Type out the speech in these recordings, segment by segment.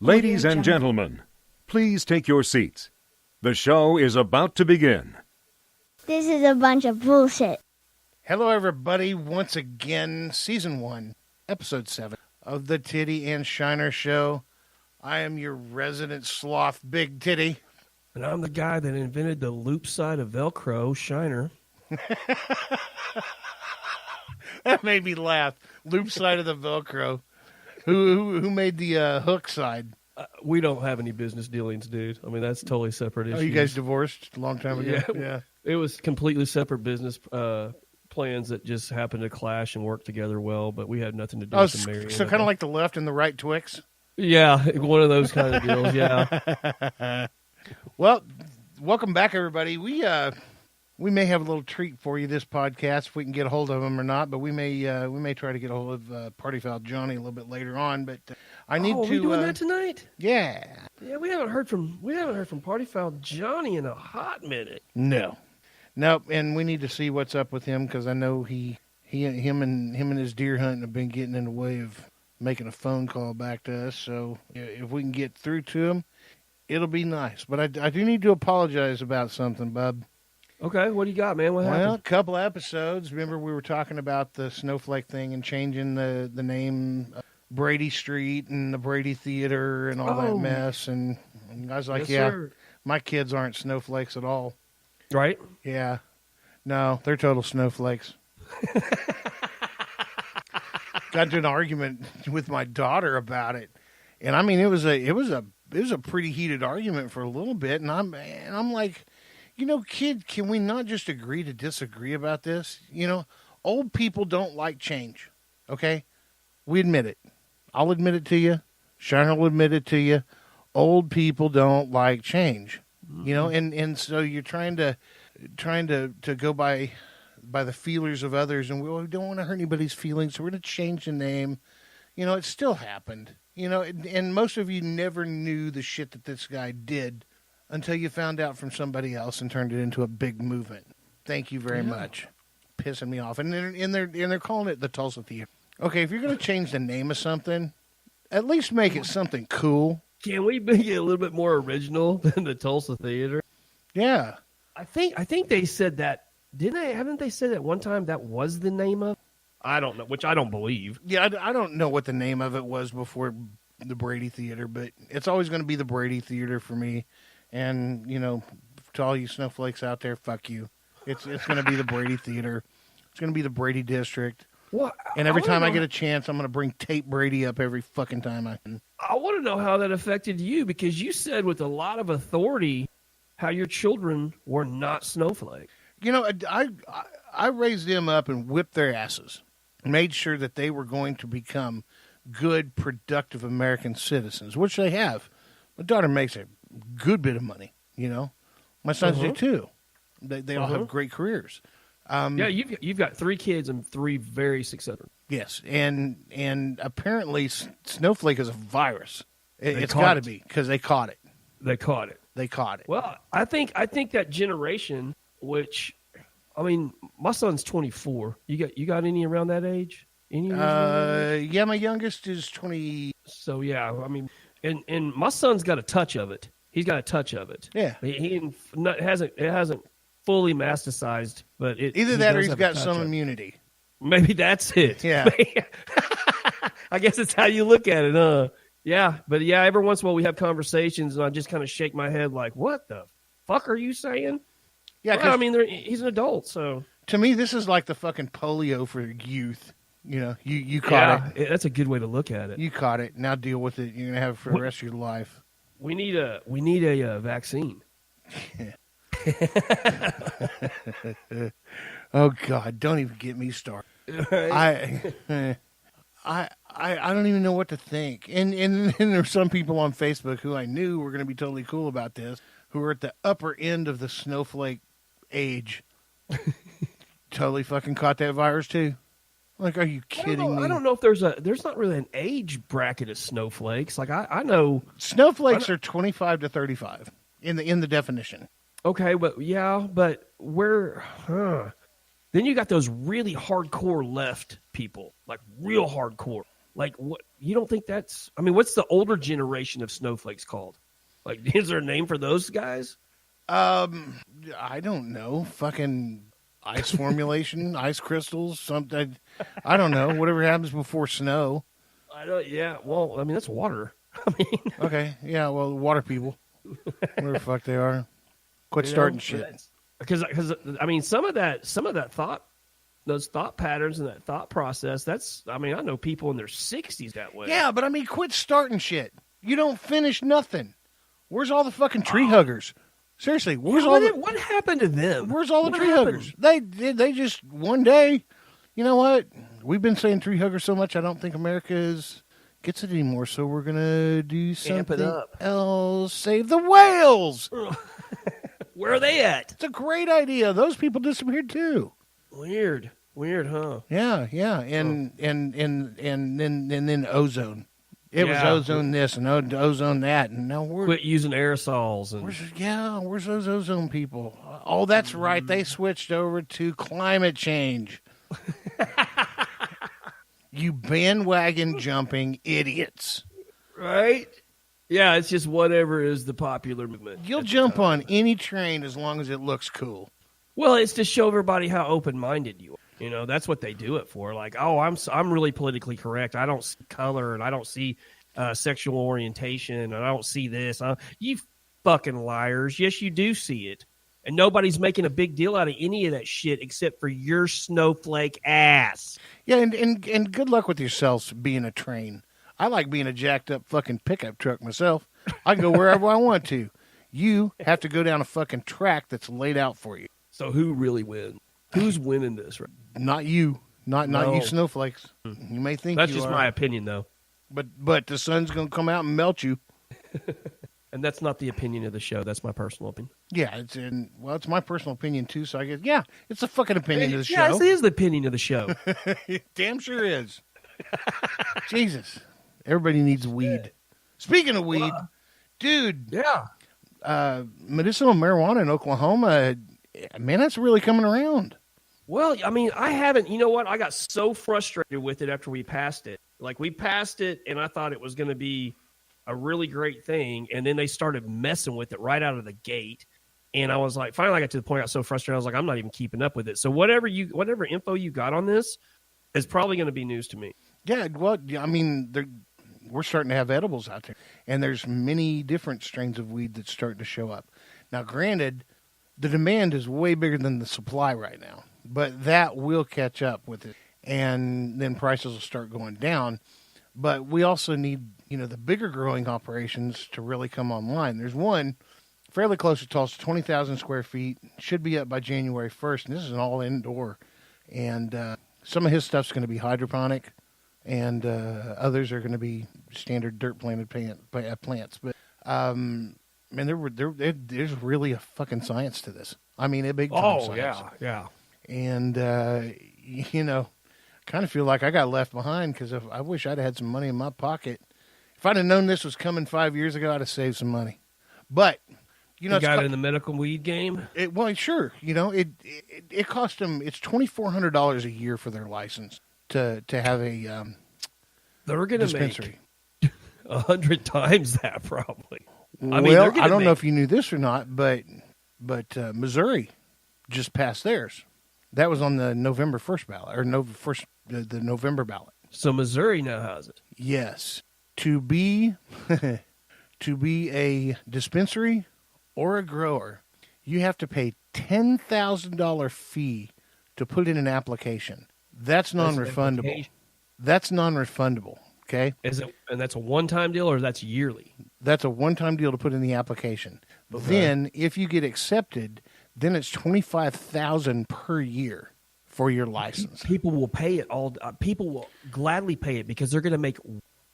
Ladies and gentlemen, please take your seats. The show is about to begin. This is a bunch of bullshit. Hello, everybody. Once again, Season 1, Episode 7 of the Tiddy and Shiner Show. I am your resident sloth, Big Tiddy. And I'm the guy that invented the loop side of Velcro, Shiner. That made me laugh. Loop side of the Velcro. Who made the hook side? We don't have any business dealings, dude. I mean, that's totally separate issues. Oh, you guys divorced a long time ago? Yeah. It was completely separate business plans that just happened to clash and work together well, but we had nothing to do with the marriage. So kind of like the left and the right Twix? Yeah, one of those kind of deals, yeah. Well, welcome back, everybody. We may have a little treat for you this podcast, if we can get a hold of him or not. But we may try to get a hold of Party Foul Johnny a little bit later on. But I need to. Are we doing that tonight? Yeah. Yeah, we haven't heard from Party Foul Johnny in a hot minute. No, and we need to see what's up with him because I know him and his deer hunting have been getting in the way of making a phone call back to us. So if we can get through to him, it'll be nice. But I do need to apologize about something, bub. Okay, what do you got, man? What happened? Well, a couple episodes. Remember we were talking about the snowflake thing and changing the name Brady Street and the Brady Theater and all that mess. And I was like, yes, sir. My kids aren't snowflakes at all. Right? Yeah. No, they're total snowflakes. Got into an argument with my daughter about it. And I mean it was a pretty heated argument for a little bit, and I'm like, you know, kid, can we not just agree to disagree about this? You know, old people don't like change, okay? We admit it. I'll admit it to you. Shiner will admit it to you. Old people don't like change, you know, and so you're trying to go by the feelers of others, and we don't want to hurt anybody's feelings, so we're going to change the name. You know, it still happened, you know, and most of you never knew the shit that this guy did until you found out from somebody else and turned it into a big movement. Thank you very much. Pissing me off. And they're calling it the Tulsa Theater. Okay, if you're going to change the name of something, at least make it something cool. Can we make it a little bit more original than the Tulsa Theater? Yeah. I think they said that, didn't they? Haven't they said at one time that was the name of? I don't know, which I don't believe. Yeah, I don't know what the name of it was before the Brady Theater, but it's always going to be the Brady Theater for me. And, you know, to all you snowflakes out there, fuck you. It's going to be the Brady Theater. It's going to be the Brady District. Well, and every time I get a chance, I'm going to bring Tape Brady up every fucking time I can. I want to know how that affected you, because you said with a lot of authority how your children were not snowflakes. You know, I raised them up and whipped their asses. Made sure that they were going to become good, productive American citizens, which they have. My daughter makes a good bit of money, you know. My sons do too. They all have great careers. Yeah, you've got 3 kids and 3 very successful. Yes, and apparently snowflake is a virus. It's got to be because they caught it. They caught it. Well, I think that generation, which, I mean, my son's 24. You got any around that age? Any? Yeah, my youngest is 20. So yeah, I mean, and my son's got a touch of it. He's got a touch of it. Yeah, it hasn't fully metastasized, but either that or he's got some immunity. Maybe that's it. Yeah, I guess it's how you look at it, huh? Yeah, but yeah, every once in a while we have conversations, and I just kind of shake my head like, "What the fuck are you saying?" Yeah, well, I mean, he's an adult, so to me, this is like the fucking polio for youth. You know, you caught it. That's a good way to look at it. You caught it. Now deal with it. You're gonna have it for the rest of your life. We need a vaccine. Oh God! Don't even get me started. I don't even know what to think. And there's some people on Facebook who I knew were going to be totally cool about this, who are at the upper end of the snowflake age. Totally fucking caught that virus too. Like, are you kidding me? I don't know if there's not really an age bracket of snowflakes. Like I know snowflakes are 25 to 35 in the definition. Okay, but where? Then you got those really hardcore left people, like real hardcore. Like, what? You don't think that's? I mean, what's the older generation of snowflakes called? Like, is there a name for those guys? I don't know. Fucking ice formulation, ice crystals, something. I don't know. Whatever happens before snow. I don't. Yeah. Well, I mean, that's water. I mean, okay. Yeah. Well, water people, whatever the fuck they are, quit starting shit. Because I mean, some of that thought, those thought patterns and that thought process. I mean, I know people in their 60s that way. Yeah, but I mean, quit starting shit. You don't finish nothing. Where's all the fucking tree huggers? Seriously, where's what happened to them? Where's all the tree huggers? They just one day, you know what? We've been saying tree huggers so much, I don't think America gets it anymore. So we're gonna do something else. Save the whales. Where are they at? It's a great idea. Those people disappeared too. Weird, huh? Yeah, and then ozone. It was ozone this and ozone that, and now we're quit using aerosols. And where's those ozone people? Oh, that's right. They switched over to climate change. You bandwagon jumping idiots. Right? Yeah, it's just whatever is the popular movement. You'll jump on any train as long as it looks cool. Well, it's to show everybody how open-minded you are. You know, that's what they do it for. Like, oh, I'm really politically correct. I don't see color, and I don't see sexual orientation, and I don't see this. You fucking liars. Yes, you do see it. And nobody's making a big deal out of any of that shit except for your snowflake ass. Yeah, and good luck with yourselves being a train. I like being a jacked up fucking pickup truck myself. I can go wherever I want to. You have to go down a fucking track that's laid out for you. So who really wins? Who's winning this? Right? Not you. Not you snowflakes. You may think that's you just are. My opinion, though. But the sun's going to come out and melt you. And that's not the opinion of the show. That's my personal opinion. Yeah, it's my personal opinion, too. So I guess, yeah, it's the fucking opinion of the show. Yeah, it is the opinion of the show. Damn sure is. Jesus. Everybody needs weed. Speaking of weed, dude. Yeah. Medicinal marijuana in Oklahoma, man, that's really coming around. Well, I mean, I haven't. You know what? I got so frustrated with it after we passed it. Like, we passed it, and I thought it was going to be a really great thing, and then they started messing with it right out of the gate. And I was like, finally I got to the point I got so frustrated, I was like, I'm not even keeping up with it. So whatever info you got on this is probably going to be news to me. Yeah, well, I mean, we're starting to have edibles out there, and there's many different strains of weed that's starting to show up. Now, granted, the demand is way bigger than the supply right now, but that will catch up with it, and then prices will start going down. But we also need, the bigger growing operations to really come online. There's one fairly close to Tulsa, 20,000 square feet, should be up by January 1st, and this is an all indoor. And some of his stuff's going to be hydroponic, and others are going to be standard dirt planted plants. But man, there's really a fucking science to this. I mean, a big time science. Oh yeah. And kind of feel like I got left behind because I wish I'd had some money in my pocket. If I'd have known this was coming 5 years ago, I'd have saved some money. But you got it in the medical weed game. Well, sure. It cost them. It's $2,400 a year for their license to have a they're going to dispensary. make 100 times that probably. I don't know if you knew this or not, but Missouri just passed theirs. That was on the November 1st ballot, or the November ballot. So Missouri now has it. Yes, to be a dispensary or a grower, you have to pay $10,000 fee to put in an application. That's non-refundable. That's non-refundable. Okay. Is it? And that's a one-time deal, or that's yearly? That's a one-time deal to put in the application. Okay. Then, if you get accepted, then it's $25,000 per year for your license. People will pay it all. People will gladly pay it because they're going to make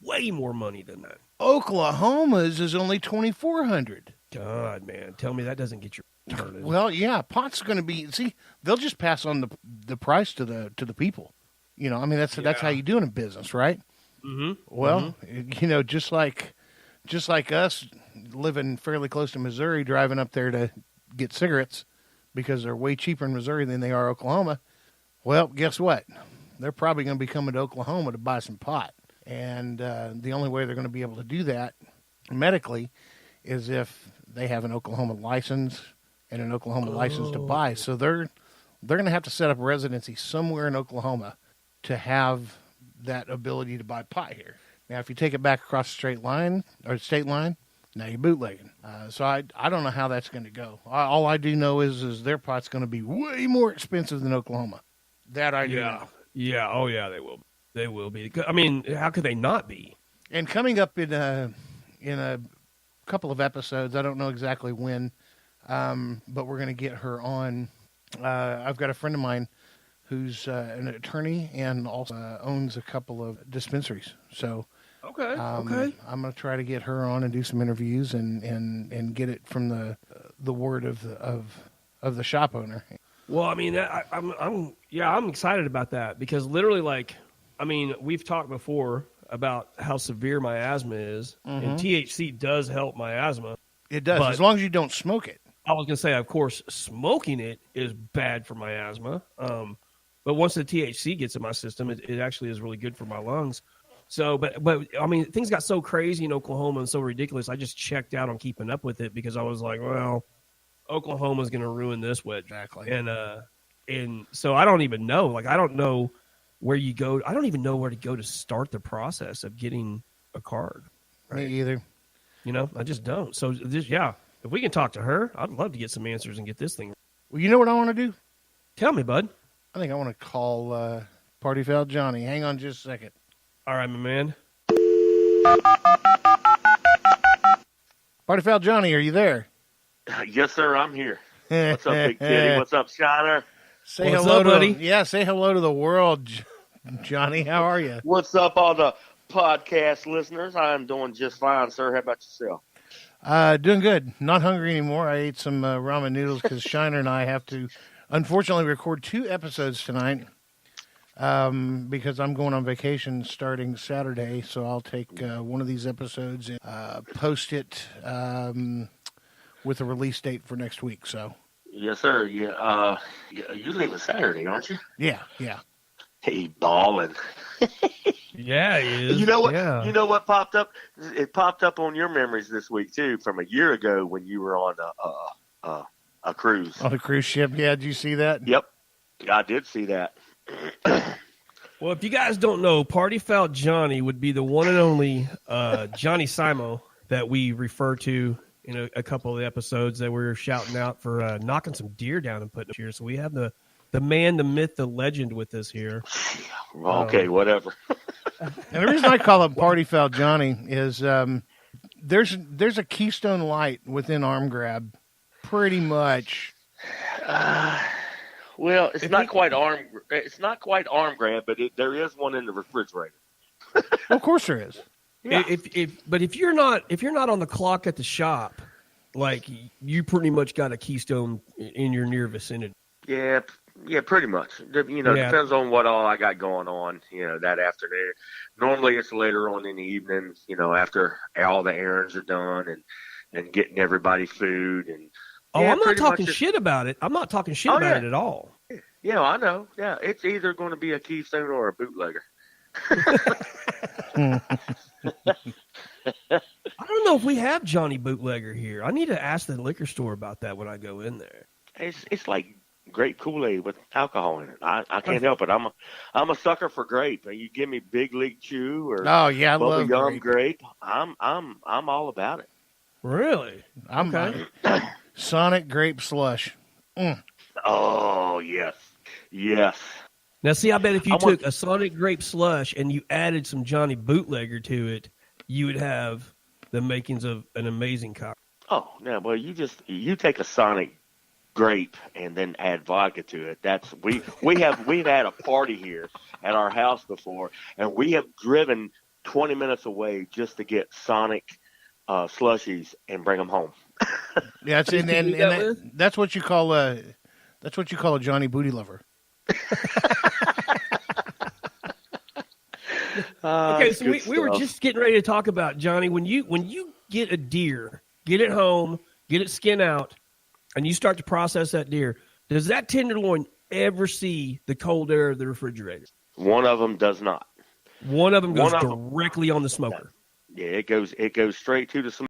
way more money than that. Oklahoma's is only $2,400. God, man, tell me that doesn't get your turn. Well, yeah, pot's going to be. See, they'll just pass on the price to the people. I mean that's how you do it in business, right? Mm-hmm. Well, just like us living fairly close to Missouri, driving up there to get cigarettes because they're way cheaper in Missouri than they are Oklahoma. Well, guess what? They're probably going to be coming to Oklahoma to buy some pot. And the only way they're going to be able to do that medically is if they have an Oklahoma license and an Oklahoma license to buy. So they're going to have to set up residency somewhere in Oklahoma to have that ability to buy pot here. Now, if you take it back across the state line, now you're bootlegging. So I don't know how that's going to go. All I do know is their pot's going to be way more expensive than Oklahoma. That I do know. Yeah. Oh, yeah, they will. They will be. I mean, how could they not be? And coming up in a couple of episodes, I don't know exactly when, but we're going to get her on. I've got a friend of mine who's an attorney and also owns a couple of dispensaries. So okay. I'm going to try to get her on and do some interviews and get it from the word of the shop owner. Well, I mean, I'm excited about that because literally, like, I mean, we've talked before about how severe my asthma is, and THC does help my asthma. It does, as long as you don't smoke it. I was going to say, of course, smoking it is bad for my asthma. But once the THC gets in my system, it actually is really good for my lungs. So, but I mean, things got so crazy in Oklahoma and so ridiculous. I just checked out on keeping up with it because I was like, well, Oklahoma's going to ruin this wedge. Exactly. And so I don't even know. Like, I don't know where you go. I don't even know where to go to start the process of getting a card. Right? Me either. You know, I just don't. So, if we can talk to her, I'd love to get some answers and get this thing. Well, you know what I want to do? Tell me, bud. I think I want to call Party Foul Johnny. Hang on just a second. All right, my man. Party Foul Johnny, are you there? Yes, sir, I'm here. What's up, Big Tiddy? What's up, Shiner? Say What's hello up, buddy? Say hello to the world, Johnny. How are you? What's up, all the podcast listeners? I'm doing just fine, sir. How about yourself? Doing good. Not hungry anymore. I ate some ramen noodles because Shiner and I have to, unfortunately, record 2 episodes tonight because I'm going on vacation starting Saturday. So I'll take one of these episodes and post it with a release date for next week. So. Yes, sir. Yeah. You leaving Saturday, aren't you? Yeah. Hey, balling. Yeah, he is. You know what? Yeah. You know what popped up? It popped up on your memories this week too, from a year ago when you were on a cruise. On a cruise ship. Yeah. Did you see that? Yep, I did see that. Well, if you guys don't know, Party Foul Johnny would be the one and only Johnny Simo that we refer to in a couple of the episodes that we were shouting out for knocking some deer down and putting here. So we have the man, the myth, the legend with us here. Okay, whatever. And the reason I call him Party Foul Johnny is there's a Keystone Light within arm grab, pretty much. Well, it's not quite arm grab, but there is one in the refrigerator. Well, of course there is. Yeah. If you're not on the clock at the shop, like you pretty much got a Keystone in your near vicinity. Yeah, pretty much. Depends on what all I got going on, that afternoon. Normally it's later on in the evening, after all the errands are done and getting everybody food. And I'm not talking shit about it. I'm not talking shit about it at all. Yeah, I know. Yeah, it's either going to be a Keystone or a bootlegger. I don't know if we have Johnny Bootlegger here. I need to ask the liquor store about that when I go in there. It's like grape Kool-Aid with alcohol in it. I can't help it. I'm a sucker for grape. You give me Big League Chew or I love Yum grape. I'm all about it. Really? I'm okay. Sonic Grape Slush. Oh yes. Now, see, I bet if you took a Sonic Grape Slush and you added some Johnny Bootlegger to it, you would have the makings of an amazing cocktail. Oh, no, well, you take a Sonic Grape and then add vodka to it. We've had a party here at our house before, and we have driven 20 minutes away just to get Sonic slushies and bring them home. Yeah, that's what you call a Johnny Booty Lover. Okay, so we were just getting ready to talk about, Johnny, when you get a deer, get it home, get it skin out, and you start to process that deer, does that tenderloin ever see the cold air of the refrigerator? One of them does not. One of them goes directly on the smoker. Yeah, it goes straight to the smoker.